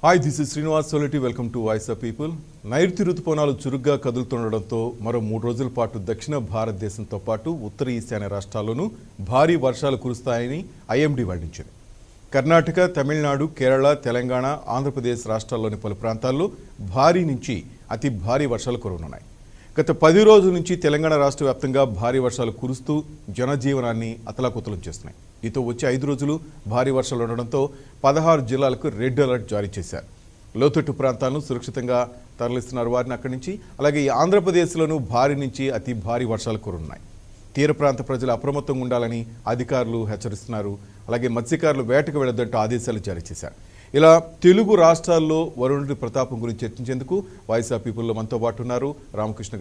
Hi, this is Srinivas Solati. Welcome to voice of people. నైరుతి ఋతుపవనాలు చురుగ్గా కదులుతుండడంతో మరో 3 రోజుల పాటు దక్షిణ భారతదేశంతో పాటు ఉత్తర ఈశాన్య రాష్ట్రాల్లోనూ భారీ వర్షాలు కురుస్తాయని ఐఎండీ వెల్లడించింది. కర్ణాటక, తమిళనాడు, కేరళ, తెలంగాణ, ఆంధ్రప్రదేశ్ రాష్ట్రాల్లోని పలు ప్రాంతాల్లో భారీ నుంచి అతి భారీ వర్షాలు కురవనున్నాయి. గత 10 రోజుల నుంచి తెలంగాణ రాష్ట్ర వ్యాప్తంగా భారీ వర్షాలు కురుస్తూ జనజీవనాన్ని అతలాకుతలం చేస్తున్నాయి. దీంతో వచ్చే 5 రోజులు భారీ వర్షాలు ఉండడంతో 16 జిల్లాలకు రెడ్ అలర్ట్ జారీ చేశారు. లోతట్టు ప్రాంతాలను సురక్షితంగా తరలిస్తున్నారు వారిని అక్కడి నుంచి. అలాగే ఆంధ్రప్రదేశ్లోనూ భారీ నుంచి అతి భారీ వర్షాలు కురున్నాయి. తీర ప్రాంత ప్రజలు అప్రమత్తంగా ఉండాలని అధికారులు హెచ్చరిస్తున్నారు. అలాగే మత్స్యకారులు వేటకు వెళ్లొద్దంటూ ఆదేశాలు జారీ చేశారు. ఇలా తెలుగు రాష్ట్రాల్లో వరుణుడి ప్రతాపం గురించి చర్చించేందుకు వాయిస్ ఆఫ్ పీపుల్లో మనతో పాటు ఉన్నారు రామకృష్ణ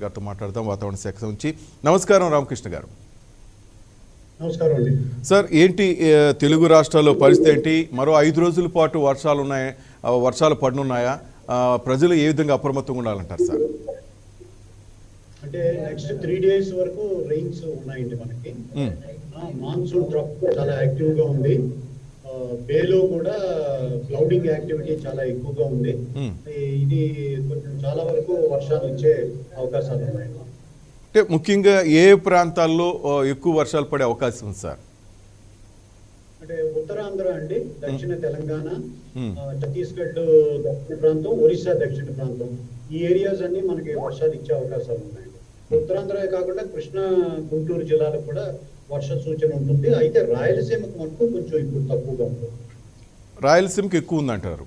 గారితో మాట్లాడదాం వాతావరణ శాఖ నుంచి. నమస్కారం రామకృష్ణ గారు. నమస్కారం అండి. సార్, ఏంటి తెలుగు రాష్ట్రాల్లో పరిస్థితి ఏంటి? మరో 5 రోజుల పాటు వర్షాలు పడనున్నాయా? ప్రజలు ఏ విధంగా అప్రమత్తంగా ఉండాలంటారు సార్? అంటే నెక్స్ట్ 3 days వరకు రెయిన్స్ ఉన్నాయండి మనకి. మాన్సూన్ ట్రప్ చాలా యాక్టివ్ గా ఉంది. బేలో కూడా క్లౌడింగ్ యాక్టివిటీ చాలా ఎక్కువగా ఉంది. ఇది కొంచెం చాలా వరకు వర్షాలు వచ్చే అవకాశాలు ఉన్నాయి. అంటే ముఖ్యంగా ఏ ప్రాంతాల్లో ఎక్కువ వర్షాలు పడే అవకాశం ఉంది సార్? అంటే ఉత్తరాంధ్ర అండి, దక్షిణ తెలంగాణ, ఛత్తీస్గఢ్ దక్షిణ ప్రాంతం, ఒరిస్సా దక్షిణ ప్రాంతం, ఈ ఏరియాస్ అన్ని మనకి వర్షాలు ఇచ్చే అవకాశాలు ఉన్నాయండి. ఉత్తరాంధ్ర కాకుండా కృష్ణా, గుంటూరు జిల్లాలకు కూడా వర్ష సూచన ఉంటుంది. అయితే రాయలసీమకు మటుకు కొంచెం ఇప్పుడు తక్కువగా ఉంటుంది. రాయలసీమకి ఎక్కువ ఉందంటారు?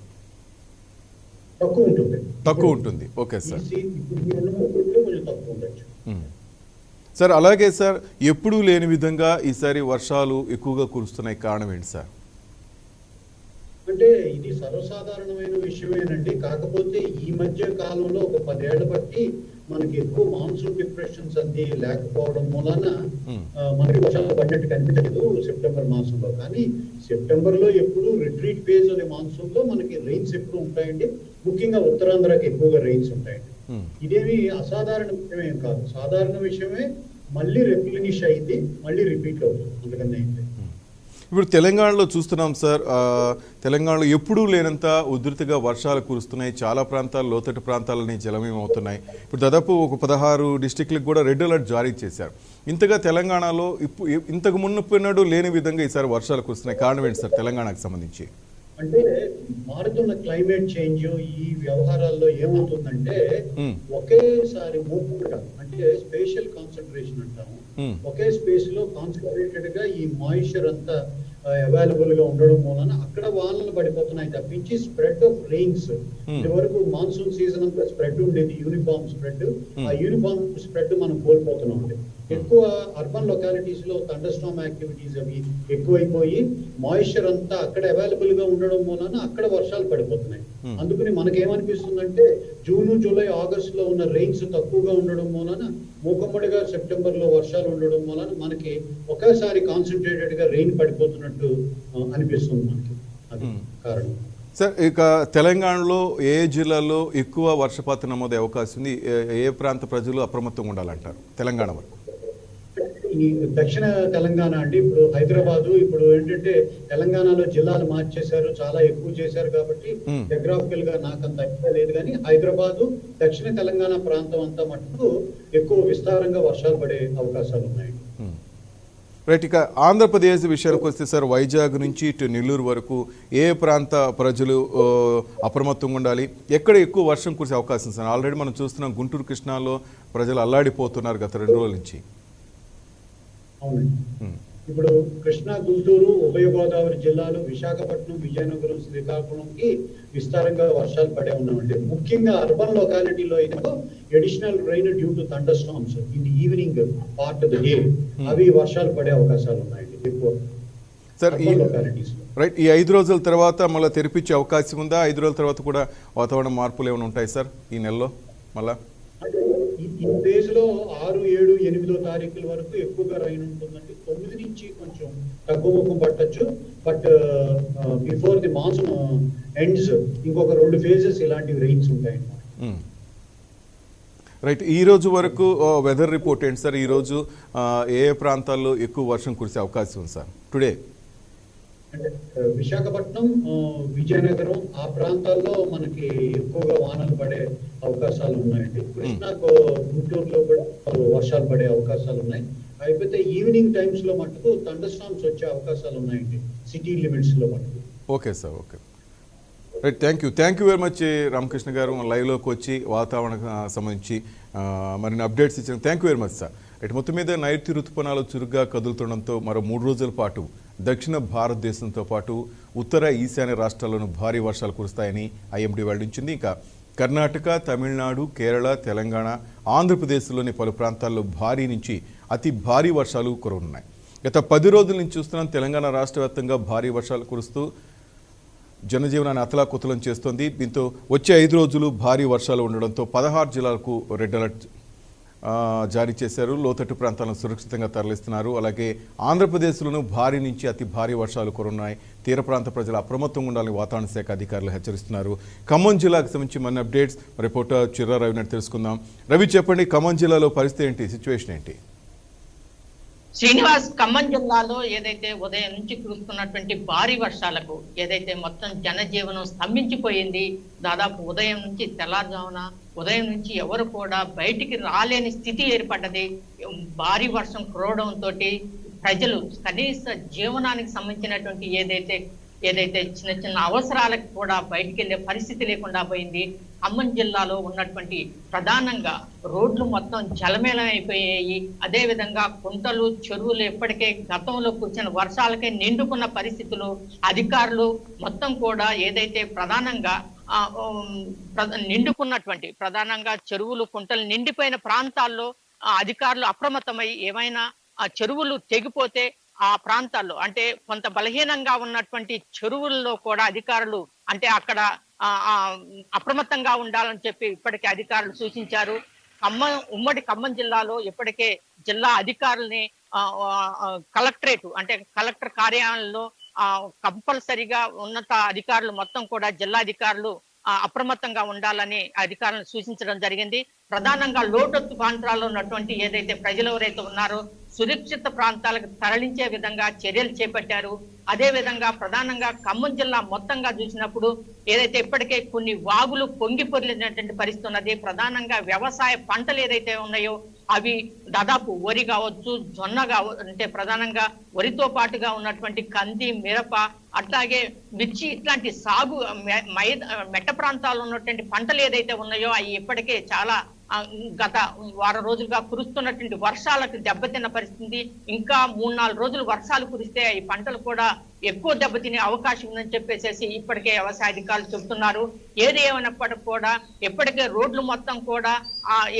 తక్కువ ఉంటుంది. Okay sir. కొంచెం తక్కువ ఉండొచ్చు సార్. అలాగే సార్, ఎప్పుడూ లేని విధంగా ఈసారి వర్షాలు ఎక్కువగా కురుస్తున్నాయి, కారణం ఏంటి సార్? అంటే ఇది సర్వసాధారణమైన విషయమేనండి. కాకపోతే ఈ మధ్య కాలంలో ఒక 10 ఏళ్ల బట్టి మనకి ఎక్కువ మాన్సూన్ డిప్రెషన్స్ అది లేకపోవడం మూలాన మనకి వర్షాలు పడినట్టు కనిపించలేదు సెప్టెంబర్ మాసంలో. కానీ సెప్టెంబర్ లో ఎప్పుడు రిట్రీట్ ఫేజ్ అనే మాన్సూన్ లో మనకి రెయిన్స్ ఎప్పుడు ఉంటాయండి. ముఖ్యంగా ఉత్తరాంధ్రకి ఎక్కువగా రెయిన్స్ ఉంటాయండి. ఇదేమి అసాధారణ విషయమేం కాదు, సాధారణ విషయమే. మళ్ళీ రెప్లినిష్ అయింది, మళ్ళీ రిపీట్ అవుతుంది, అందుకనే అయింది. ఇప్పుడు తెలంగాణలో చూస్తున్నాం సార్, తెలంగాణలో ఎప్పుడూ లేనంత ఉధృతిగా వర్షాలు కురుస్తున్నాయి. చాలా ప్రాంతాలు, లోతట్టు ప్రాంతాలని జలమయం అవుతున్నాయి. ఇప్పుడు దాదాపు ఒక 16 డిస్టిక్లకు కూడా రెడ్ అలర్ట్ జారీ చేశారు. ఇంతగా తెలంగాణలో ఇంతకు మున్నప్పుడు లేని విధంగా ఈసారి వర్షాలు కురుస్తున్నాయి, కారణం ఏంటి సార్ తెలంగాణకు సంబంధించి? అంటే మారుతున్న క్లైమేట్ చేంజ్ ఈ వ్యవహారాల్లో ఏమవుతుందంటే ఒకేసారి మూవ్మెంట్, అంటే స్పేషియల్ కాన్సన్ట్రేషన్ అంటాము. ఒకే స్పేస్ లో కాన్సన్ట్రేటెడ్ గా ఈ మాయిశ్చర్ అంతా అవైలబుల్ గా ఉండడం మూలన అక్కడ వానలు పడిపోతున్నాయి తప్పించి స్ప్రెడ్ ఆఫ్ రెయిన్స్ ఇది వరకు మాన్సూన్ సీజన్ అంతా స్ప్రెడ్ ఉండేది, యూనిఫామ్ స్ప్రెడ్. ఆ యూనిఫామ్ స్ప్రెడ్ మనం కోల్పోతున్నాం అండి. ఎక్కువ అర్బన్ లొకాలిటీస్ లో థండర్ స్టార్మ్ యాక్టివిటీస్ అవి ఎక్కువైపోయి మాయిశ్చర్ అంతా అక్కడ అవైలబుల్ గా ఉండడం మూలన అక్కడ వర్షాలు పడిపోతున్నాయి. అందుకని మనకేమనిపిస్తుందంటే జూన్, జూలై, ఆగస్ట్ లో ఉన్న రెయిన్స్ తక్కువగా ఉండడం మూలన మూకమ్మడిగా సెప్టెంబర్ లో వర్షాలు ఉండడం వలన మనకి ఒకేసారి కాన్సన్ట్రేటెడ్ గా రెయిన్ పడిపోతున్నట్టు అనిపిస్తుంది మనకి. అది కారణం సార్. ఇక తెలంగాణలో ఏ జిల్లాలో ఎక్కువ వర్షపాతం నమోదే అవకాశం ఉంది? ఏ ప్రాంత ప్రజలు అప్రమత్తంగా ఉండాలంటారు తెలంగాణ వరకు? ఈ దక్షిణ తెలంగాణ అండి. ఇప్పుడు హైదరాబాదు, ఇప్పుడు ఏంటంటే తెలంగాణలో జిల్లాలు మార్చేశారు, చాలా ఎక్కువ చేశారు కాబట్టి జోగ్రాఫికల్ గా నాకంత ఐడియా లేదు. కానీ హైదరాబాదు, దక్షిణ తెలంగాణ ప్రాంతం అంతా మటుకు ఎక్కువ విస్తారంగా వర్షాలు పడే అవకాశాలు ఉన్నాయి. రైట్. ఇక ఆంధ్రప్రదేశ్ విషయానికి వస్తే సార్, వైజాగ్ నుంచి ఇటు నెల్లూరు వరకు ఏ ప్రాంత ప్రజలు అప్రమత్తంగా ఉండాలి? ఎక్కడ ఎక్కువ వర్షం కురిసే అవకాశం సార్? ఆల్రెడీ మనం చూస్తున్నాం గుంటూరు, కృష్ణాలో ప్రజలు అల్లాడిపోతున్నారు గత 2 రోజుల నుంచి. అవునండి. ఇప్పుడు కృష్ణా, గుంటూరు, ఉభయ గోదావరి జిల్లాలు, విశాఖపట్నం, విజయనగరం, శ్రీకాకుళంకి విస్తారంగా వర్షాలు పడే ఉన్నామండి. ముఖ్యంగా అర్బన్ లొకాలిటీలో అయితే additional rain due to thunder storms in the evening part of the day అవి వర్షాలు పడే అవకాశాలు ఉన్నాయండి ఎక్కువ సార్. రైట్. ఈ 5 రోజుల తర్వాత మళ్ళీ తెరిపించే అవకాశం ఉందా? 5 రోజుల తర్వాత కూడా వాతావరణ మార్పులు ఏమైనా ఉంటాయి సార్ ఈ నెలలో? మళ్ళా ఈ ఫేజ్ లో 6, 7, 8వ తారీఖుల వరకు ఎక్కువగా రైన్ ఉంటుందండి. 9 నుంచి కొంచెం తక్కువ ముఖం పట్టచ్చు. But before the monsoon ends ఇంకొక 2 ఫేజెస్ ఇలాంటి రెయిన్స్ ఉంటాయండి. రైట్. ఈ రోజు వరకు వెదర్ రిపోర్ట్ ఏంటి సార్? ఈ రోజు ఏ ప్రాంతాల్లో ఎక్కువ వర్షం కురిసే అవకాశం ఉంది సార్ టుడే? అంటే విశాఖపట్నం, విజయనగరం ఆ ప్రాంతాల్లో మనకి ఎక్కువగా వానలు పడే అవకాశాలు ఉన్నాయండి. కృష్ణా గుంటూరులో కూడా వర్షాలు పడే అవకాశాలు ఉన్నాయి. అయిపోతే ఈవినింగ్ టైమ్స్ లో మటుకు థండర్ స్టార్మ్స్ వచ్చే అవకాశాలు ఉన్నాయండి సిటీ లిమిట్స్ లో మటుకు. Okay sir, okay right, thank you very much Ramakrishna గారు లైవ్లోకి వచ్చి వాతావరణకు సంబంధించి మరిన్ని అప్డేట్స్ ఇచ్చారు. Thank you very much sir. Right, మొత్తం మీద నైరుతి ఋతుపవనాలు చురుగ్గా కదులుతుండడంతో మరో 3 రోజుల పాటు దక్షిణ భారతదేశంతో పాటు ఉత్తర ఈశాన్య రాష్ట్రాల్లోనూ భారీ వర్షాలు కురుస్తాయని ఐఎండీ వెల్లడించింది. ఇంకా కర్ణాటక, తమిళనాడు, కేరళ, తెలంగాణ, ఆంధ్రప్రదేశ్లోని పలు ప్రాంతాల్లో భారీ నుంచి అతి భారీ వర్షాలు కురవనున్నాయి. గత 10 రోజుల నుంచి చూస్తున్నాం తెలంగాణ రాష్ట్ర వ్యాప్తంగా భారీ వర్షాలు కురుస్తూ జనజీవనాన్ని అతలాకుతలం చేస్తోంది. దీంతో వచ్చే 5 రోజులు భారీ వర్షాలు ఉండడంతో 16 జిల్లాలకు రెడ్ అలర్ట్ జారీ చేశారు. లోతట్టు ప్రాంతాలను సురక్షితంగా తరలిస్తున్నారు. అలాగే ఆంధ్రప్రదేశ్లోనూ భారీ నుంచి అతి భారీ వర్షాలు కురున్నాయి. తీర ప్రాంత ప్రజలు అప్రమత్తంగా ఉండాలని వాతావరణ శాఖ అధికారులు హెచ్చరిస్తున్నారు. ఖమ్మం జిల్లాకు సంబంధించి మన అప్డేట్స్ రిపోర్టర్ చిర్రా రవి నాయుడు తెలుసుకుందాం. రవి, చెప్పండి, ఖమ్మం జిల్లాలో పరిస్థితి ఏంటి, సిచ్యువేషన్ ఏంటి? శ్రీనివాస్, ఖమ్మం జిల్లాలో ఏదైతే ఉదయం నుంచి కురుస్తున్నటువంటి భారీ వర్షాలకు ఏదైతే మొత్తం జనజీవనం స్తంభించిపోయింది. దాదాపు ఉదయం నుంచి తెల్లారుజామున ఉదయం నుంచి ఎవరు కూడా బయటికి రాలేని స్థితి ఏర్పడ్డది. భారీ వర్షం కురవడంతో ప్రజలు కనీస జీవనానికి సంబంధించినటువంటి ఏదైతే చిన్న చిన్న అవసరాలకు కూడా బయటికి వెళ్ళే పరిస్థితి లేకుండా పోయింది. ఖమ్మం జిల్లాలో ఉన్నటువంటి ప్రధానంగా రోడ్లు మొత్తం జలమేళం అయిపోయాయి. అదేవిధంగా కుంటలు, చెరువులు ఎప్పటికే గతంలో కురిసిన వర్షాలకే నిండుకున్న పరిస్థితులు. అధికారులు మొత్తం కూడా ఏదైతే ప్రధానంగా నిండుకున్నటువంటి ప్రధానంగా చెరువులు, కుంటలు నిండిపోయిన ప్రాంతాల్లో అధికారులు అప్రమత్తమై ఏమైనా ఆ చెరువులు తెగిపోతే ఆ ప్రాంతాల్లో అంటే కొంత బలహీనంగా ఉన్నటువంటి చెరువుల్లో కూడా అధికారులు అంటే అక్కడ అప్రమత్తంగా ఉండాలని చెప్పి ఇప్పటికే అధికారులు సూచించారు. ఉమ్మడి ఖమ్మం జిల్లాలో ఇప్పటికే జిల్లా అధికారుల్ని కలెక్టరేట్ అంటే కలెక్టర్ కార్యాలయంలో కంపల్సరిగా ఉన్నత అధికారులు మొత్తం కూడా జిల్లా అధికారులు అప్రమత్తంగా ఉండాలని అధికారులను సూచించడం జరిగింది. ప్రధానంగా లోతట్టు ప్రాంతాల్లో ఉన్నటువంటి ఏదైతే ప్రజలు ఎవరైతే ఉన్నారో సురక్షిత ప్రాంతాలకు తరలించే విధంగా చర్యలు చేపట్టారు. అదే విధంగా ప్రధానంగా ఖమ్మం జిల్లా మొత్తంగా చూసినప్పుడు ఏదైతే ఇప్పటికే కొన్ని వాగులు పొంగి పొర్లినటువంటి పరిస్థితి ఉన్నది. ప్రధానంగా వ్యవసాయ పంటలు ఏదైతే ఉన్నాయో అవి దాదాపు వరి కావచ్చు, జొన్న కావచ్చు, అంటే ప్రధానంగా వరితో పాటుగా ఉన్నటువంటి కంది, మిరప, అట్లాగే మిర్చి ఇట్లాంటి సాగు మెట్ట ప్రాంతాల్లో ఉన్నటువంటి పంటలు ఏదైతే ఉన్నాయో అవి ఇప్పటికే చాలా గత వారం రోజులుగా కురుస్తున్నటువంటి వర్షాలకు దెబ్బతిన్న పరిస్థితి. ఇంకా 3-4 రోజులు వర్షాలు కురిస్తే ఈ పంటలు కూడా ఎక్కువ దెబ్బతినే అవకాశం ఉందని చెప్పేసి ఇప్పటికే వ్యవసాయ అధికారులు చెబుతున్నారు. ఏది ఏమైనప్పటికీ కూడా ఇప్పటికే రోడ్లు మొత్తం కూడా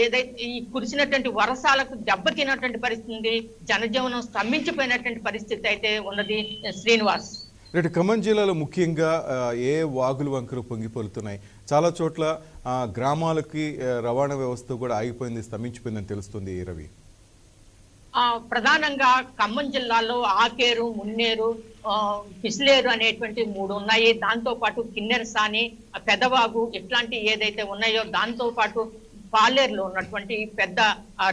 ఏదైతే ఈ కురిసినటువంటి వర్షాలకు దెబ్బతిన్నటువంటి పరిస్థితి, జనజీవనం స్తంభించిపోయినటువంటి పరిస్థితి అయితే ఉన్నది. శ్రీనివాస్, రేటు ఖమ్మం జిల్లాలో ముఖ్యంగా ఏ వాగులు వంకలు పొంగిపోలుతున్నాయి? చాలా చోట్ల గ్రామాలకి రవాణా వ్యవస్థ కూడా ఆగిపోయింది, స్తంభించిపోయిందని తెలుస్తుంది రవి. ప్రధానంగా ఖమ్మం జిల్లాలో ఆకేరు, మున్నేరు, పిసిలేరు అనేటువంటి 3 ఉన్నాయి. దాంతో పాటు కిన్నెరసాని, పెదవాగు ఇట్లాంటి ఏదైతే ఉన్నాయో దాంతో పాటు పాలేరులో ఉన్నటువంటి పెద్ద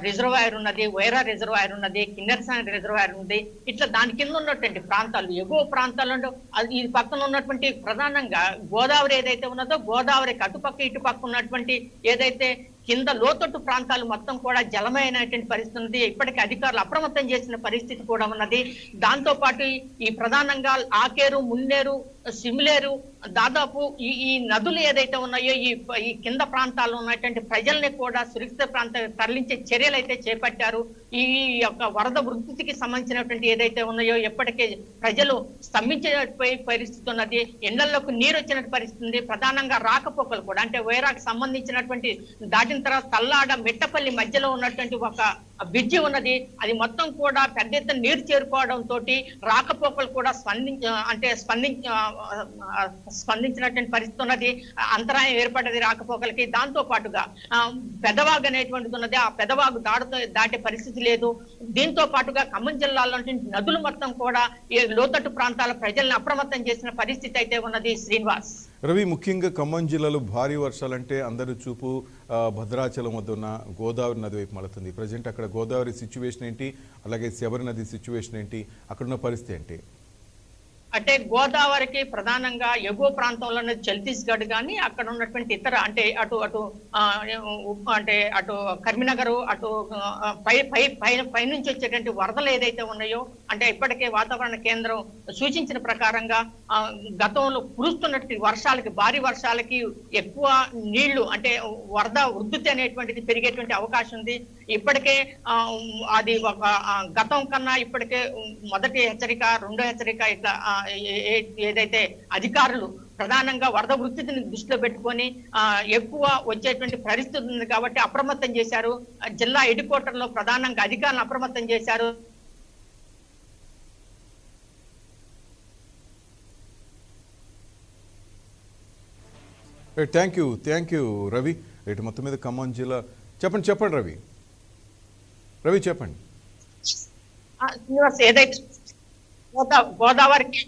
రిజర్వాయర్ ఉన్నది, వైరా రిజర్వాయర్ ఉన్నది, కిన్నెరసాని రిజర్వాయర్ ఉంది. ఇట్లా దాని కింద ఉన్నటువంటి ప్రాంతాలు ఎగువ ప్రాంతాల్లో ఈ పక్కన ఉన్నటువంటి ప్రధానంగా గోదావరి ఏదైతే ఉన్నదో గోదావరికి అటుపక్క ఇటుపక్క ఉన్నటువంటి ఏదైతే కింద లోతట్టు ప్రాంతాలు మొత్తం కూడా జలమైనటువంటి పరిస్థితి ఉన్నది. ఇప్పటికీ అధికారులు అప్రమత్తం చేసిన పరిస్థితి కూడా ఉన్నది. దాంతో పాటు ఈ ప్రధానంగా ఆకేరు, మున్నేరు, సిమిలేరు దాదాపు ఈ నదులు ఏదైతే ఉన్నాయో ఈ కింద ప్రాంతాల్లో ఉన్నటువంటి ప్రజల్ని కూడా సురక్షిత ప్రాంతాలకు తరలించే చర్యలు అయితే చేపట్టారు. ఈ యొక్క వరద వృద్ధికి సంబంధించినటువంటి ఏదైతే ఉన్నాయో ఎప్పటికే ప్రజలు స్తంభించిపోయే పరిస్థితి ఉన్నది. ఎండల్లోకి నీరు వచ్చిన పరిస్థితి ఉంది. ప్రధానంగా రాకపోకలు కూడా అంటే వైరాకు సంబంధించినటువంటి దాటిన తర్వాత తల్లాడ మెట్టపల్లి మధ్యలో ఉన్నటువంటి ఒక బ్రిడ్జి ఉన్నది. అది మొత్తం కూడా పెద్ద ఎత్తున నీరు చేరుకోవడంతో రాకపోకలు కూడా స్పందించినటువంటి పరిస్థితి ఉన్నది. అంతరాయం ఏర్పడ్డది రాకపోకలకి. దాంతో పాటుగా పెదవాగు అనేటువంటిది ఉన్నది. ఆ పెదవాగు దాటే పరిస్థితి లేదు. దీంతో పాటుగా ఖమ్మం జిల్లాలో నదులు మొత్తం కూడా లోతట్టు ప్రాంతాల ప్రజల్ని అప్రమత్తం చేసిన పరిస్థితి అయితే ఉన్నది. శ్రీనివాస్, రవి, ముఖ్యంగా ఖమ్మం జిల్లాలో భారీ వర్షాలంటే అందరి చూపు భద్రాచలం వద్ద ఉన్న గోదావరి నది వైపు మళ్ళుతుంది. ప్రజెంట్ అక్కడ గోదావరి సిచ్యువేషన్ ఏంటి, అలాగే శబరి నది సిచ్యువేషన్ ఏంటి, అక్కడున్న పరిస్థితి ఏంటి? అంటే గోదావరికి ప్రధానంగా ఎగువ ప్రాంతంలోనే ఛత్తీస్గఢ్ కానీ అక్కడ ఉన్నటువంటి ఇతర అంటే అటు అటు అంటే అటు కరీంనగర్ అటు పైనుంచి వచ్చేటువంటి వరదలు ఏదైతే ఉన్నాయో అంటే ఇప్పటికే వాతావరణ కేంద్రం సూచించిన ప్రకారంగా గతంలో కురుస్తున్నటువంటి వర్షాలకి భారీ వర్షాలకి ఎక్కువ నీళ్లు అంటే వరద ఉధృతి అనేటువంటిది పెరిగేటువంటి అవకాశం ఉంది. ఇప్పటికే అది ఒక గతం కన్నా ఇప్పటికే మొదటి హెచ్చరిక రెండో హెచ్చరిక ఇట్లా ఏదైతే అధికారులు ప్రధానంగా వరద వృత్తిని దృష్టిలో పెట్టుకొని ఎక్కువ వచ్చేటువంటి పరిస్థితి ఉంది కాబట్టి అప్రమత్తం చేశారు. జిల్లా హెడ్ క్వార్టర్ లో ప్రధానంగా అధికారులను అప్రమత్తం చేశారు. Thank you Ravi. రేటు మొత్తం మీద ఖమ్మం జిల్లా చెప్పండి రవి చెప్పండి. ఏదైతే గోదావరికి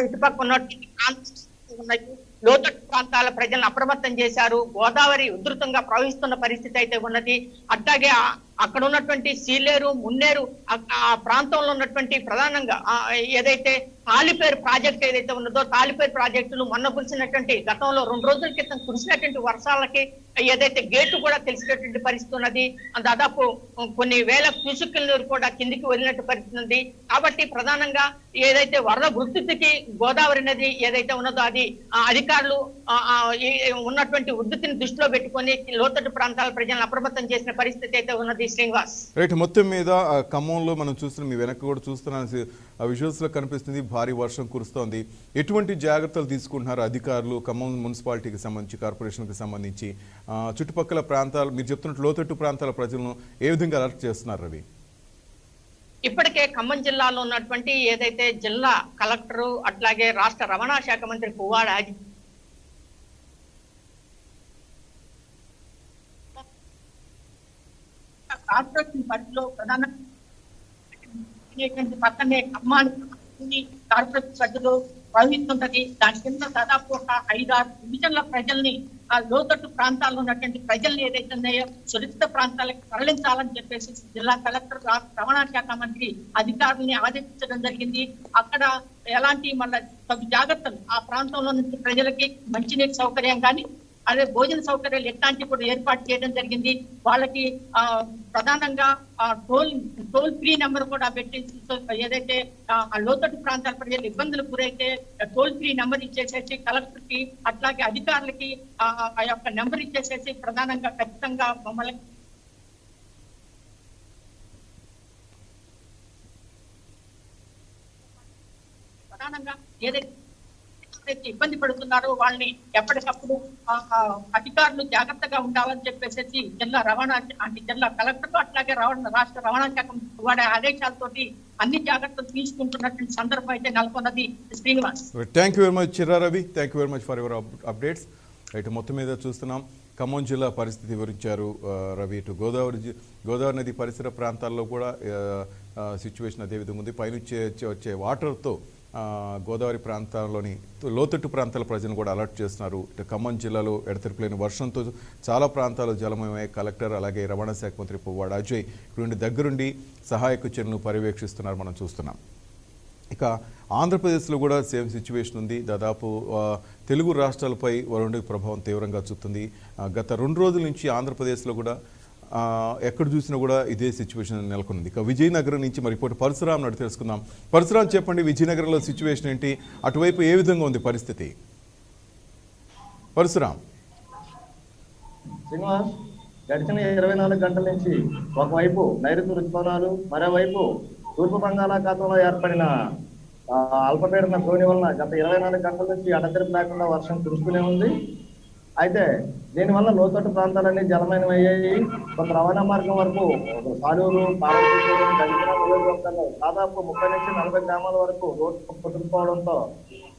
ఇటుపక్క ఉన్నటువంటి ప్రాంతాలు లోతట్టు ప్రాంతాల ప్రజలను అప్రమత్తం చేశారు. గోదావరి ఉధృతంగా ప్రవహిస్తున్న పరిస్థితి అయితే ఉన్నది. అట్లాగే అక్కడ ఉన్నటువంటి సీలేరు మున్నేరు ఆ ప్రాంతంలో ఉన్నటువంటి ప్రధానంగా ఏదైతే తాలిపేరు ప్రాజెక్ట్ ఏదైతే ఉన్నదో తాలిపేరు ప్రాజెక్టులు మొన్న కురిసినటువంటి గతంలో 2 రోజుల క్రితం కురిసినటువంటి వర్షాలకి ఏదైతే గేట్లు కూడా తెలిసినటువంటి పరిస్థితి ఉన్నది. దాదాపు కొన్ని వేల క్యూసెక్కుల నీరు కూడా కిందికి వదిలినట్టు పరిస్థితి ఉంది. కాబట్టి ప్రధానంగా ఏదైతే వరద ఉధృతికి గోదావరి నది ఏదైతే ఉన్నదో అది అధికారులు ఉన్నటువంటి ఉధృతిని దృష్టిలో పెట్టుకొని లోతట్టు ప్రాంతాల ప్రజలను అప్రమత్తం చేసిన పరిస్థితి అయితే ఉన్నది. శ్రీనివాస్ రైట్. మొత్తం మీద ఖమ్మంలో మనం చూస్తున్నాం, మీ వెనక్కి కూడా చూస్తున్నాం, విజువల్స్ లో కనిపిస్తుంది భారీ వర్షం కురుస్తోంది. ఎటువంటి జాగ్రత్తలు తీసుకుంటున్నారు అధికారులు ఖమ్మం మున్సిపాలిటీకి సంబంధించి కార్పొరేషన్కి సంబంధించి చుట్టుపక్కల ప్రాంతాలు మీరు చెప్తున్నట్టు లోతట్టు ప్రాంతాల ప్రజలను ఏ విధంగా అలర్ట్ చేస్తున్నారు రవి? ఇప్పటికే ఖమ్మం జిల్లాలో ఉన్నటువంటి ఏదైతే జిల్లా కలెక్టరు అట్లాగే రాష్ట్ర రవాణా శాఖ మంత్రి పువ్వాడ కార్పొరేషన్ పరిధిలో ప్రధాన పక్కనే ఖమ్మాన్ని కార్పొరేషన్ పరిధిలో ప్రవహిస్తుంటది. దాని కింద దాదాపు ఒక 5-6 డివిజన్ల ప్రజల్ని ఆ లోతట్టు ప్రాంతాల్లో ఉన్నటువంటి ప్రజల్ని ఏదైతే ఉన్నాయో సురక్షిత ప్రాంతాలకు తరలించాలని చెప్పేసి జిల్లా కలెక్టర్ రవాణా శాఖ మంత్రి అధికారుల్ని ఆదేశించడం జరిగింది. అక్కడ ఎలాంటి మళ్ళీ తగు జాగ్రత్తలు ఆ ప్రాంతంలో నుంచి ప్రజలకి మంచినీటి సౌకర్యం కానీ అదే భోజన సౌకర్యాలు ఎట్లాంటి కూడా ఏర్పాటు చేయడం జరిగింది. వాళ్ళకి ప్రధానంగా టోల్ ఫ్రీ నెంబర్ కూడా పెట్టేసి ఏదైతే ఆ లోతట్టు ప్రాంతాల ప్రజలు ఇబ్బందులు గురైతే టోల్ ఫ్రీ నెంబర్ ఇచ్చేసేసి కలెక్టర్ కి అట్లాగే అధికారులకి ఆ యొక్క నెంబర్ ఇచ్చేసేసి ప్రధానంగా ఖచ్చితంగా మమ్మల్ని ప్రధానంగా ఏదైతే ఇబ్బంది పడుతున్నారో వాళ్ళని ఎప్పటికప్పుడు అధికారులు జాగ్రత్తగా ఉండాలని చెప్పేసి జిల్లా రవాణా అంటే జిల్లా కలెక్టర్ అట్లాగే రాష్ట్ర రవాణా శాఖ వాడే ఆదేశాలతోటి అన్ని జాగ్రత్తలు తీసుకుంటున్నటువంటి సందర్భం అయితే నెలకొన్నది. Srinivas, thank you very much Chirra Ravi. Thank you very much for your updates. Right, మొత్తం మీద చూస్తున్నాం ఖమ్మం జిల్లా పరిస్థితి వివరించారు రవి. ఇటు గోదావరి నది పరిసర ప్రాంతాల్లో కూడా సిచ్యువేషన్ అదే విధంగా ఉంది. పైనుంచి వచ్చే వాటర్తో గోదావరి ప్రాంతాల్లోని లోతట్టు ప్రాంతాల ప్రజలను కూడా అలర్ట్ చేస్తున్నారు. ఇటు ఖమ్మం జిల్లాలో ఎడతెరిపిలేని వర్షంతో చాలా ప్రాంతాలు జలమయమయ్యాయి. కలెక్టర్ అలాగే రవాణా శాఖ మంత్రి పువ్వాడ అజయ్ ఇక్కడ దగ్గరుండి సహాయక చర్యలను పర్యవేక్షిస్తున్నారు, మనం చూస్తున్నాం. ఇక ఆంధ్రప్రదేశ్లో కూడా సేమ్ సిచ్యువేషన్ ఉంది. దాదాపు తెలుగు రాష్ట్రాలపై వరుణుడి ప్రభావం తీవ్రంగా చూస్తుంది. గత 2 రోజుల నుంచి ఆంధ్రప్రదేశ్లో కూడా ఎక్కడ చూసినా కూడా ఇదే సిచ్యువేషన్ నెలకొంది. ఇక విజయనగరం నుంచి మరి ఇప్పుడు పరశురాం నడు తెలుసుకుందాం. పరశురాం చెప్పండి, విజయనగరంలో సిచ్యువేషన్ ఏంటి, అటువైపు ఏ విధంగా ఉంది పరిస్థితి? పరశురాం. శ్రీనివాస్, గడిచిన 24 గంటల నుంచి ఒకవైపు నైరుతి రుతుపవనాలు, మరోవైపు తూర్పు బంగాళాఖాతంలో ఏర్పడిన అల్పపీడన ద్రోణి వలన గత 24 గంటల నుంచి అడతెరిపి లేకుండా వర్షం కురుస్తూనే ఉంది. అయితే దీనివల్ల లోతట్టు ప్రాంతాలన్నీ జలమయమయ్యాయి. కొంత రవాణా మార్గం వరకు సాలూరు, దాదాపు 30 నుంచి 40 గ్రామాల వరకు రోడ్డు కుదురుకోవడంతో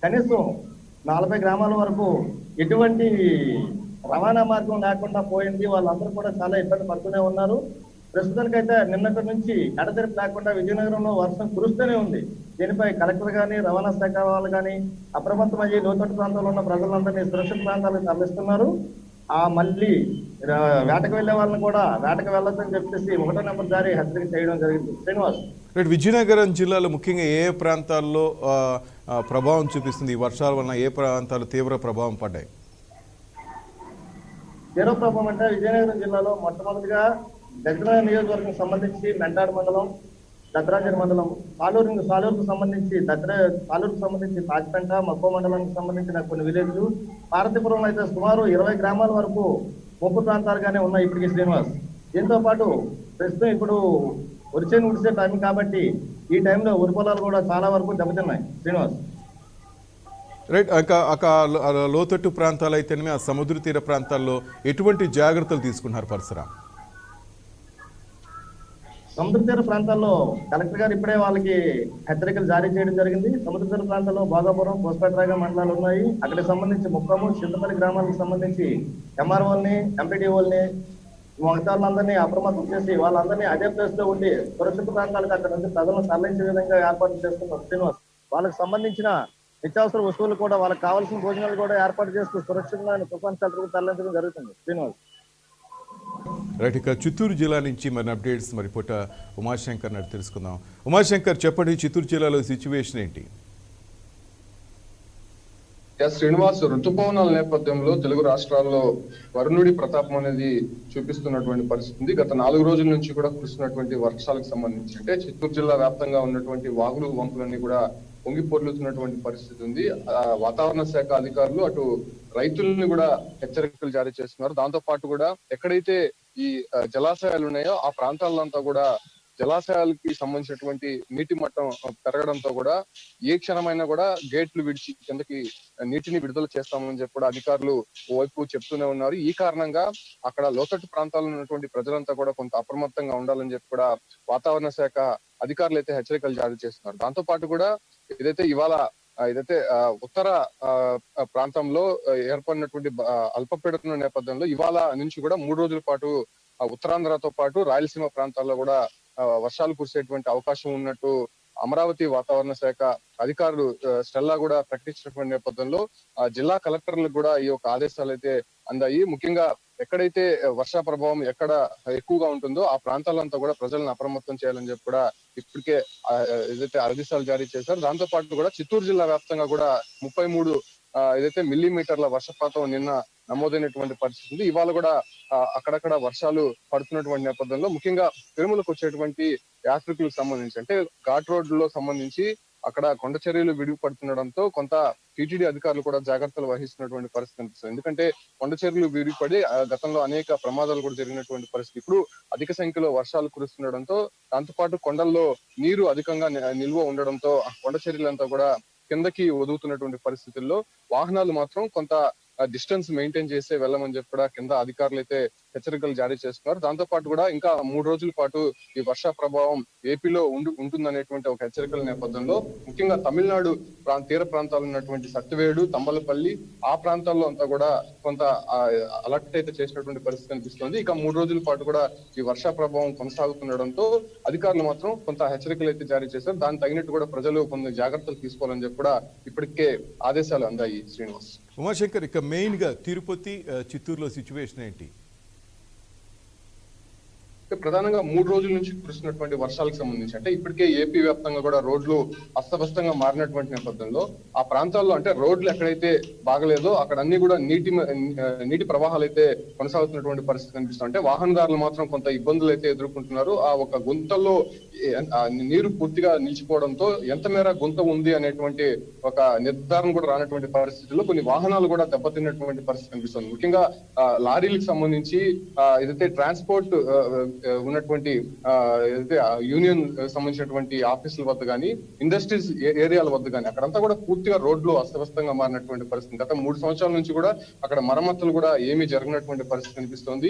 కనీసం 40 గ్రామాల వరకు ఎటువంటి రవాణా మార్గం లేకుండా పోయింది. వాళ్ళందరూ కూడా చాలా ఇబ్బంది పడుతూనే ఉన్నారు. ప్రస్తుతానికైతే నిన్నటి నుంచి ఎడతెరిపి లేకుండా విజయనగరంలో వర్షం కురుస్తూనే ఉంది. దీనిపై కలెక్టర్ కానీ రవాణా శాఖ వాళ్ళు కానీ అప్రమత్తమయ్యి లోతట్టు ప్రాంతాల్లో ఉన్న ప్రజలందరినీ సురక్షిత ప్రాంతాలకు తరలిస్తున్నారు. మళ్ళీ వేటకు వెళ్లే వాళ్ళని కూడా వేటకు వెళ్ళొద్దని చెప్పేసి 1వ నెంబర్ జారీ హెచ్చరిక చేయడం జరిగింది. శ్రీనివాస్, విజయనగరం జిల్లాలో ముఖ్యంగా ఏ ప్రాంతాల్లో ప్రభావం చూపిస్తుంది? ఈ వర్షాల వలన ఏ ప్రాంతాలు తీవ్ర ప్రభావం పడ్డాయి? తీవ్ర ప్రభావం అంటే విజయనగరం జిల్లాలో మొట్టమొదటిగా దక్షిణ నియోజకవర్గం సంబంధించి మెంటాడు మండలం, దత్తరాజన్ మండలం, సాలూరుకు సంబంధించి తాజ్పేట, మక్కువ మండలానికి సంబంధించిన కొన్ని విలేజ్లు, పార్వతీపురం అయితే సుమారు 20 గ్రామాల వరకు ముప్పు ప్రాంతాలుగానే ఉన్నాయి ఇప్పటికీ శ్రీనివాస్. దీంతో పాటు ప్రస్తుతం ఇప్పుడు ఉడిసే టైం కాబట్టి ఈ టైంలో వరి పొలాలు కూడా చాలా వరకు దెబ్బతిన్నాయి శ్రీనివాస్. రైట్. లోతట్టు ప్రాంతాలు అయితేనే, ఆ సముద్ర తీర ప్రాంతాల్లో ఎటువంటి జాగ్రత్తలు తీసుకున్నారు పరశురాం? సముద్ర తీర ప్రాంతాల్లో కలెక్టర్ గారు ఇప్పుడే వాళ్ళకి హెచ్చరికలు జారీ చేయడం జరిగింది. సముద్ర తీర ప్రాంతాల్లో భోగాపురం, కోస్పేటరాగ మండలాలు ఉన్నాయి. అక్కడికి సంబంధించి ముక్కము, చింతపల్లి గ్రామాలకు సంబంధించి ఎంఆర్ఓల్ని, ఎంపీడీఓల్ని, మొగతాళ్ళందరినీ అప్రమత్తం చేసి వాళ్ళందరినీ అదే ప్లేస్ లో ఉండి సురక్షిత ప్రాంతాలకు అక్కడ నుంచి ప్రజలను తరలించే విధంగా ఏర్పాటు చేస్తున్నారు శ్రీనివాస్. వాళ్ళకి సంబంధించిన నిత్యావసర వస్తువులు కూడా, వాళ్ళకి కావాల్సిన భోజనాలు కూడా ఏర్పాటు చేస్తూ సురక్షితంగా తుఫాన్ షెల్టర్కు తరలించడం జరుగుతుంది శ్రీనివాస్. రైట్. ఇక చిత్తూరు జిల్లా నుంచి మరి అప్డేట్స్ మరి పూట ఉమాశంకర్ నాడు తెలుసుకుందాం. ఉమాశంకర్, చెప్పండి, చిత్తూరు జిల్లాలో సిచ్యువేషన్ ఏంటి? శ్రీనివాస్, ఋతుపవనాల నేపథ్యంలో తెలుగు రాష్ట్రాల్లో వరుణుడి ప్రతాపం అనేది చూపిస్తున్నటువంటి పరిస్థితి. గత 4 రోజుల నుంచి కూడా కురుస్తున్నటువంటి వర్షాలకు సంబంధించి అంటే చిత్తూరు జిల్లా వ్యాప్తంగా ఉన్నటువంటి వాగులు, వంపులన్నీ కూడా పొంగిపొర్లుతున్నటువంటి పరిస్థితి ఉంది. వాతావరణ శాఖ అధికారులు అటు రైతుల్ని కూడా హెచ్చరికలు జారీ చేస్తున్నారు. దాంతో పాటు కూడా ఎక్కడైతే ఈ జలాశయాలు ఉన్నాయో ఆ ప్రాంతాల్లో అంతా కూడా జలాశయాలకి సంబంధించినటువంటి నీటి మట్టం పెరగడంతో కూడా ఏ క్షణమైనా కూడా గేట్లు విడిచి కిందకి నీటిని విడుదల చేస్తామని చెప్పి కూడా అధికారులు ఓవైపు చెప్తూనే ఉన్నారు. ఈ కారణంగా అక్కడ లోతట్టు ప్రాంతాల్లో ఉన్నటువంటి ప్రజలంతా కూడా కొంత అప్రమత్తంగా ఉండాలని చెప్పి కూడా వాతావరణ శాఖ అధికారులు అయితే హెచ్చరికలు జారీ చేస్తున్నారు. దాంతో పాటు కూడా ఏదైతే ఉత్తర ప్రాంతంలో ఏర్పడినటువంటి అల్పపీడనం నేపథ్యంలో ఇవాళ నుంచి కూడా 3 రోజుల పాటు ఉత్తరాంధ్రతో పాటు రాయలసీమ ప్రాంతాల్లో కూడా వర్షాలు కురిసేటువంటి అవకాశం ఉన్నట్టు అమరావతి వాతావరణ శాఖ అధికారులు స్టెల్లా కూడా ప్రకటించినటువంటి నేపథ్యంలో జిల్లా కలెక్టర్లకు కూడా ఈ యొక్క ఆదేశాలు అయితే అందాయి. ముఖ్యంగా ఎక్కడైతే వర్ష ప్రభావం ఎక్కడ ఎక్కువగా ఉంటుందో ఆ ప్రాంతాలంతా కూడా ప్రజలను అప్రమత్తం చేయాలని చెప్పి కూడా ఇప్పటికే ఏదైతే ఆదేశాలు జారీ చేశారు. దాంతో పాటు కూడా చిత్తూరు జిల్లా వ్యాప్తంగా కూడా 33 మిల్లీమీటర్ల వర్షపాతం నిన్న నమోదైనటువంటి పరిస్థితి ఉంది. ఇవాళ కూడా అక్కడక్కడ వర్షాలు పడుతున్నటువంటి నేపథ్యంలో ముఖ్యంగా తిరుమలకు వచ్చేటువంటి యాత్రికులకు సంబంధించి అంటే ఘాట్ రోడ్ లో సంబంధించి అక్కడ కొండ చర్యలు విడిపడుతుండడంతో కొంత టీటీడీ అధికారులు కూడా జాగ్రత్తలు వహిస్తున్నటువంటి పరిస్థితి కనిపిస్తుంది. ఎందుకంటే కొండ చర్యలు విడిపడి గతంలో అనేక ప్రమాదాలు కూడా జరిగినటువంటి పరిస్థితి. ఇప్పుడు అధిక సంఖ్యలో వర్షాలు కురుస్తుండడంతో దాంతోపాటు కొండల్లో నీరు అధికంగా నిల్వ ఉండడంతో కొండ చర్యలంతా కూడా కిందకి ఒదుగుతున్నటువంటి పరిస్థితుల్లో వాహనాలు మాత్రం కొంత డిస్టెన్స్ మెయింటైన్ చేసే వెళ్ళమని చెప్పి కూడా కింద అధికారులు అయితే హెచ్చరికలు జారీ చేస్తున్నారు. దాంతో పాటు కూడా ఇంకా 3 రోజుల పాటు ఈ వర్ష ప్రభావం ఏపీలో ఉంటుందనేటువంటి ఒక హెచ్చరికల నేపథ్యంలో ముఖ్యంగా తమిళనాడు తీర ప్రాంతాల్లో ఉన్నటువంటి సత్యవేడు, తంబలపల్లి ఆ ప్రాంతాల్లో అంతా కూడా కొంత అలర్ట్ అయితే చేసినటువంటి పరిస్థితి కనిపిస్తుంది. ఇక 3 రోజుల పాటు కూడా ఈ వర్ష ప్రభావం కొనసాగుతుండడంతో అధికారులు మాత్రం కొంత హెచ్చరికలు అయితే జారీ చేశారు. దానికి తగినట్టు కూడా ప్రజలు కొన్ని జాగ్రత్తలు తీసుకోవాలని చెప్పి కూడా ఇప్పటికే ఆదేశాలు అందాయి. శ్రీనివాస్. ఉమాశంకర్, ఇక మెయిన్ గా తిరుపతి, చిత్తూరులో సిచ్యువేషన్ ఏంటి? ప్రధానంగా 3 రోజుల నుంచి కురుస్తున్నటువంటి వర్షాలకు సంబంధించి అంటే ఇప్పటికే ఏపీ వ్యాప్తంగా కూడా రోడ్లు అస్తవ్యస్తంగా మారినటువంటి నేపథ్యంలో ఆ ప్రాంతాల్లో అంటే రోడ్లు ఎక్కడైతే బాగలేదో అక్కడ అన్ని కూడా నీటి ప్రవాహాలు అయితే కొనసాగుతున్నటువంటి పరిస్థితి కనిపిస్తుంది. అంటే వాహనదారులు మాత్రం కొంత ఇబ్బందులు అయితే ఎదుర్కొంటున్నారు. ఆ ఒక గుంతల్లో నీరు పూర్తిగా నిలిచిపోవడంతో ఎంత మేర గుంత ఉంది అనేటువంటి ఒక నిర్ధారణ కూడా రానటువంటి పరిస్థితుల్లో కొన్ని వాహనాలు కూడా దెబ్బతిన్నటువంటి పరిస్థితి కనిపిస్తుంది. ముఖ్యంగా లారీలకు సంబంధించి ఏదైతే ట్రాన్స్పోర్ట్ ఉన్నటువంటి యూనియన్ సంబంధించినటువంటి ఆఫీసుల వద్ద కానీ ఇండస్ట్రీస్ ఏరియాల వద్ద కానీ అక్కడంతా కూడా పూర్తిగా రోడ్లు అస్తవ్యస్తంగా మారినటువంటి పరిస్థితి. గత 3 సంవత్సరాల నుంచి కూడా అక్కడ మరమ్మతులు కూడా ఏమీ జరగనటువంటి పరిస్థితి కనిపిస్తోంది.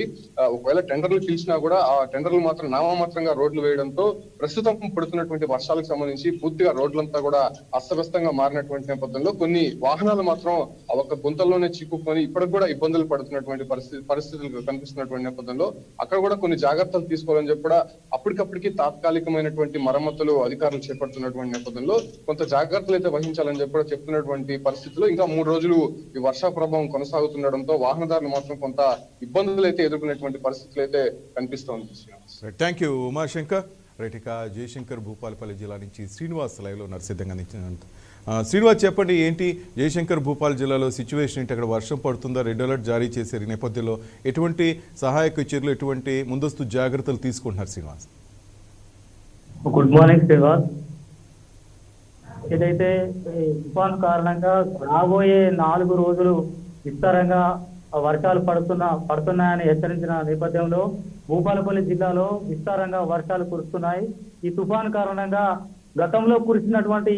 ఒకవేళ టెండర్లు పిలిచినా కూడా ఆ టెండర్లు మాత్రం నామమాత్రంగా రోడ్లు వేయడంతో ప్రస్తుతం పడుతున్నటువంటి వర్షాలకు సంబంధించి పూర్తిగా రోడ్లంతా కూడా అస్తవ్యస్తంగా మారినటువంటి నేపథ్యంలో కొన్ని వాహనాలు మాత్రం ఆ ఒక్క గుంతల్లోనే చిక్కుకొని ఇప్పటికి కూడా ఇబ్బందులు పడుతున్నటువంటి పరిస్థితులు కనిపిస్తున్నటువంటి నేపథ్యంలో అక్కడ కూడా కొన్ని జాగ్రత్తలు తీసుకోవాలని చెప్పి కూడా అప్పటికప్పటికి తాత్కాలికమైనటువంటి మరమ్మతులు అధికారులు చేపడుతున్నటువంటి నేపథ్యంలో కొంత జాగ్రత్తలు అయితే వహించాలని చెప్పి కూడా చెప్తున్నటువంటి పరిస్థితుల్లో ఇంకా 3 రోజులు ఈ వర్ష ప్రభావం కొనసాగుతుండడంతో వాహనదారులు మాత్రం కొంత ఇబ్బందులు అయితే ఎదుర్కొనేటువంటి పరిస్థితులు అయితే కనిపిస్తోంది. Thank you Umashankar. రైట్. ఇక జయశంకర్ భూపాలపల్లి జిల్లా నుంచి శ్రీనివాస్ లైవ్ లో సిద్ధంగా శ్రీనివాస్ చెప్పండి, ఏంటి జయశంకర్ భూపాల్ జిల్లాలో సిచ్యువేషన్ ఏంటి? అక్కడ వర్షం పడుతుందా? రెడ్ అలర్ట్ జారీ చేశారు. ఈ నేపథ్యంలో ఎటువంటి సహాయక చర్యలు, ఎటువంటి ముందస్తు జాగ్రత్తలు తీసుకుంటున్నారు శ్రీనివాస్? Good morning Srinivas. ఏదైతే తుఫాన్ కారణంగా రాబోయే 4 రోజులు విస్తారంగా వర్షాలు పడుతున్నాయని హెచ్చరించిన నేపథ్యంలో భూపాలపల్లి జిల్లాలో విస్తారంగా వర్షాలు కురుస్తున్నాయి. ఈ తుఫాన్ కారణంగా గతంలో కురిసినటువంటి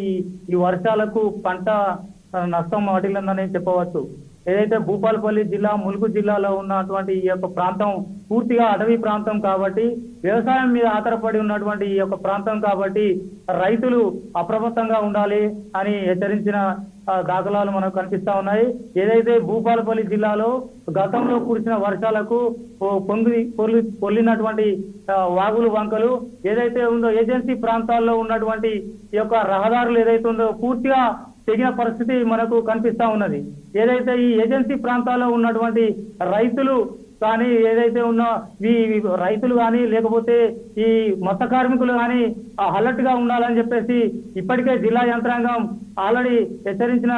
ఈ వర్షాలకు పంట నష్టం వాటిల్లిందని చెప్పవచ్చు. ఏదైతే భూపాలపల్లి జిల్లా, ములుగు జిల్లాలో ఉన్నటువంటి ఈ యొక్క ప్రాంతం పూర్తిగా అటవీ ప్రాంతం కాబట్టి, వ్యవసాయం మీద ఆధారపడి ఉన్నటువంటి ఈ యొక్క ప్రాంతం కాబట్టి రైతులు అప్రమత్తంగా ఉండాలి అని హెచ్చరించిన దాఖలాలు మనకు కనిపిస్తా ఉన్నాయి. ఏదైతే భూపాలపల్లి జిల్లాలో గతంలో కురిసిన వర్షాలకు పొల్లినటువంటి వాగులు, వంకలు ఏదైతే ఉందో, ఏజెన్సీ ప్రాంతాల్లో ఉన్నటువంటి ఈ యొక్క రహదారులు ఏదైతే ఉందో పూర్తిగా తెగిన పరిస్థితి మనకు కనిపిస్తా ఉన్నది. ఏదైతే ఈ ఏజెన్సీ ప్రాంతాల్లో ఉన్నటువంటి రైతులు కానీ, ఏదైతే ఉన్న ఈ రైతులు కానీ, లేకపోతే ఈ మత్స్య కార్మికులు కానీ అలర్ట్ గా ఉండాలని చెప్పేసి ఇప్పటికే జిల్లా యంత్రాంగం ఆల్రెడీ హెచ్చరించిన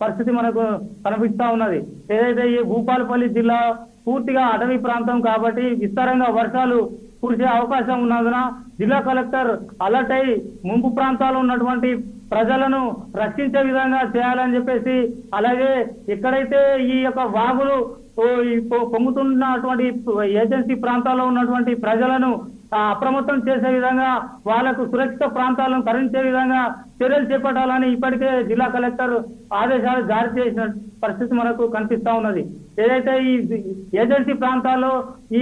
పరిస్థితి మనకు కనిపిస్తా ఉన్నది. ఏదైతే ఈ భూపాలపల్లి జిల్లా పూర్తిగా అటవీ ప్రాంతం కాబట్టి విస్తారంగా వర్షాలు కురిసే అవకాశం ఉన్నందున జిల్లా కలెక్టర్ అలర్ట్ అయి ముంపు ప్రాంతాల్లో ఉన్నటువంటి ప్రజలను రక్షించే విధంగా చేయాలని చెప్పేసి, అలాగే ఎక్కడైతే ఈ యొక్క వాగులు పొంగుతున్నటువంటి ఏజెన్సీ ప్రాంతాల్లో ఉన్నటువంటి ప్రజలను అప్రమత్తం చేసే విధంగా, వాళ్లకు సురక్షిత ప్రాంతాలను తరలించే విధంగా చర్యలు చేపట్టాలని ఇప్పటికే జిల్లా కలెక్టర్ ఆదేశాలు జారీ చేసిన పరిస్థితి మనకు కనిపిస్తా ఉన్నది. ఏదైతే ఈ ఏజెన్సీ ప్రాంతాల్లో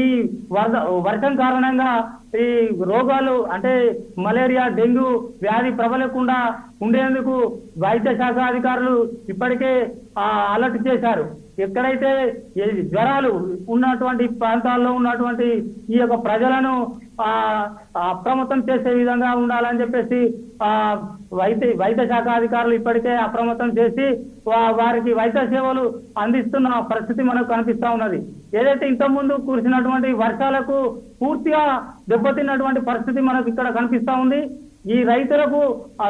ఈ వర్షం కారణంగా ఈ రోగాలు అంటే మలేరియా, డెంగ్యూ వ్యాధి ప్రబలకుండా ఉండేందుకు వైద్య శాఖ అధికారులు ఇప్పటికే అలర్ట్ చేశారు. ఎక్కడైతే జ్వరాలు ఉన్నటువంటి ప్రాంతాల్లో ఉన్నటువంటి ఈ యొక్క ప్రజలను అప్రమత్తం చేసే విధంగా ఉండాలని చెప్పేసి వైద్య శాఖ అధికారులు ఇప్పటికే అప్రమత్తం చేసి వారికి వైద్య సేవలు అందిస్తున్న పరిస్థితి మనకు కనిపిస్తా ఉన్నది. ఏదైతే ఇంతకుముందు కురిసినటువంటి వర్షాలకు పూర్తిగా దెబ్బతిన్నటువంటి పరిస్థితి మనకు ఇక్కడ కనిపిస్తా ఉంది. ఈ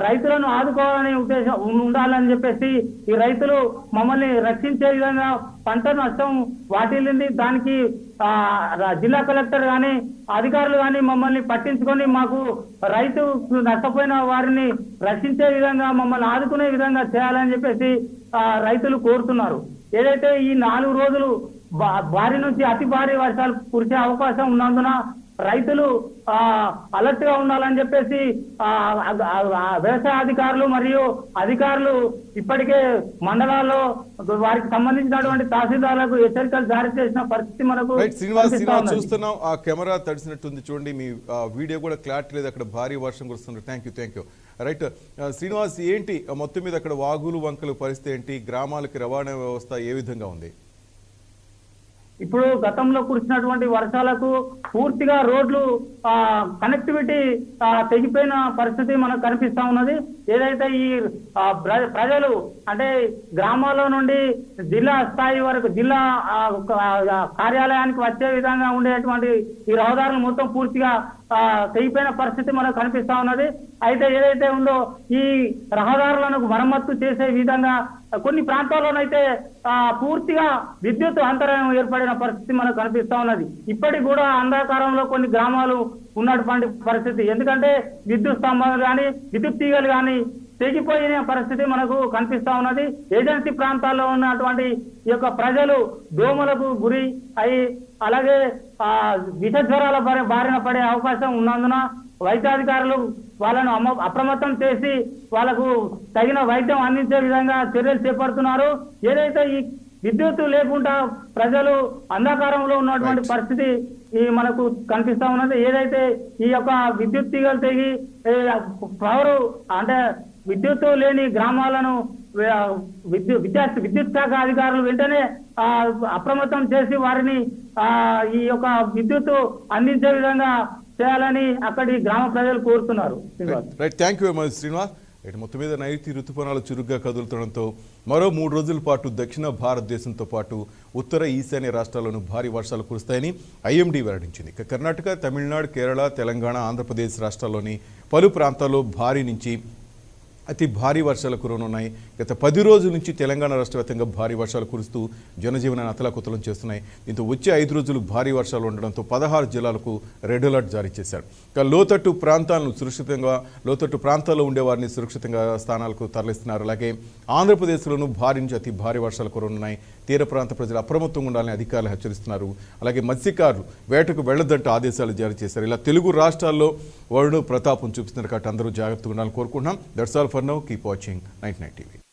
రైతులను ఆదుకోవాలనే ఉద్దేశం ఉండాలని చెప్పేసి ఈ రైతులు మమ్మల్ని రక్షించే విధంగా పంట నష్టం వాటిల్లింది. దానికి జిల్లా కలెక్టర్ కానీ, అధికారులు కానీ మమ్మల్ని పట్టించుకొని మాకు రైతు నష్టపోయిన వారిని రక్షించే విధంగా, మమ్మల్ని ఆదుకునే విధంగా చేయాలని చెప్పేసి రైతులు కోరుతున్నారు. ఏదైతే ఈ 4 రోజులు భారీ నుంచి అతి భారీ వర్షాలు కురిసే అవకాశం ఉన్నందున రైతులు అలర్ట్ గా ఉండాలని చెప్పేసి వ్యవసాయ అధికారులు మరియు అధికారులు ఇప్పటికే మండలాల్లో వారికి సంబంధించినటువంటి తహసీల్దార్లకు హెచ్చరికలు జారీ చేసిన పరిస్థితి మనకు శ్రీనివాస్ చూస్తున్నాం. ఆ కెమెరా తడిసినట్టుంది చూడండి, మీ వీడియో కూడా క్లారిటీ లేదు, అక్కడ భారీ వర్షం కురుస్తుంది. Thank you. రైట్ శ్రీనివాస్, ఏంటి మొత్తం మీద అక్కడ వాగులు, వంకలు పరిస్థితి ఏంటి? గ్రామాలకి రవాణా వ్యవస్థ ఏ విధంగా ఉంది? ఇప్పుడు గతంలో కురిసినటువంటి వర్షాలకు పూర్తిగా రోడ్లు కనెక్టివిటీ తెగిపోయిన పరిస్థితి మనకు కనిపిస్తా ఉన్నది. ఏదైతే ఈ ప్రజలు అంటే గ్రామాల్లో నుండి జిల్లా స్థాయి వరకు, జిల్లా కార్యాలయానికి వచ్చే విధంగా ఉండేటువంటి ఈ రహదారులు మొత్తం పూర్తిగా తెగిపోయిన పరిస్థితి మనకు కనిపిస్తా ఉన్నది. అయితే ఏదైతే ఉందో ఈ రహదారులను మరమ్మత్తు చేసే విధంగా కొన్ని ప్రాంతాల్లోనైతే పూర్తిగా విద్యుత్ అంతరాయం ఏర్పడిన పరిస్థితి మనకు కనిపిస్తా ఉన్నది. ఇప్పటికి కూడా అంధకారంలో కొన్ని గ్రామాలు ఉన్నటువంటి పరిస్థితి, ఎందుకంటే విద్యుత్ స్తంభాలు కానీ, విద్యుత్ తీగలు కానీ తెగిపోయిన పరిస్థితి మనకు కనిపిస్తా ఉన్నది. ఏజెన్సీ ప్రాంతాల్లో ఉన్నటువంటి ఈ యొక్క ప్రజలు దోమలకు గురి అయి, అలాగే విష జ్వరాల బారిన పడే అవకాశం ఉన్నందున వైద్యాధికారులు వాళ్ళను అప్రమత్తం చేసి వాళ్ళకు తగిన వైద్యం అందించే విధంగా చర్యలు చేపడుతున్నారు. ఏదైతే ఈ విద్యుత్ లేకుండా ప్రజలు అంధకారంలో ఉన్నటువంటి పరిస్థితి మనకు కనిపిస్తా ఉన్నది. ఏదైతే ఈ యొక్క విద్యుత్ తీగలు తెగి పవరు అంటే విద్యుత్ లేని గ్రామాలను విద్యుత్ శాఖ అధికారులు వెంటనే అప్రమత్తం చేసి వారిని ఈ యొక్క విద్యుత్ అందించే విధంగా చేయాలని అక్కడి గ్రామ ప్రజలు కోరుతున్నారు. Thank you very much Srinivas. మొత్తం మీద నైరుతి ఋతుపవనాలు చురుగ్గా కదులుతుండటంతో మరో 3 రోజుల పాటు దక్షిణ భారతదేశంతో పాటు ఉత్తర ఈశాన్య రాష్ట్రాల్లోనూ భారీ వర్షాలు కురుస్తాయని ఐఎండీ వెల్లడించింది. ఇక కర్ణాటక, తమిళనాడు, కేరళ, తెలంగాణ, ఆంధ్రప్రదేశ్ రాష్ట్రాల్లోని పలు ప్రాంతాల్లో భారీ నుంచి అతి భారీ వర్షాలు కురవనున్నాయి. గత 10 రోజుల నుంచి తెలంగాణ రాష్ట్ర వ్యాప్తంగా భారీ వర్షాలు కురుస్తూ జనజీవనాన్ని అతలాకుతలం చేస్తున్నాయి. దీంతో వచ్చే 5 రోజులు భారీ వర్షాలు ఉండడంతో 16 జిల్లాలకు రెడ్ అలర్ట్ జారీ చేశారు. ఇక లోతట్టు ప్రాంతాల్లో ఉండేవారిని సురక్షితంగా స్థానాలకు తరలిస్తున్నారు. అలాగే ఆంధ్రప్రదేశ్లోనూ భారీ నుంచి అతి భారీ వర్షాలు కురవనున్నాయి. తీర ప్రాంత ప్రజలు అప్రమత్తంగా ఉండాలని అధికారులు హెచ్చరిస్తున్నారు. అలాగే మత్స్యకారులు వేటకు వెళ్లొద్దంటూ ఆదేశాలు జారీ చేశారు. ఇలా తెలుగు రాష్ట్రాల్లో వరుణ ప్రతాపం చూపిస్తున్నారు కాబట్టి అందరూ జాగ్రత్తగా ఉండాలని కోరుకుంటున్నాం. That's all for now. Keep watching 99 TV.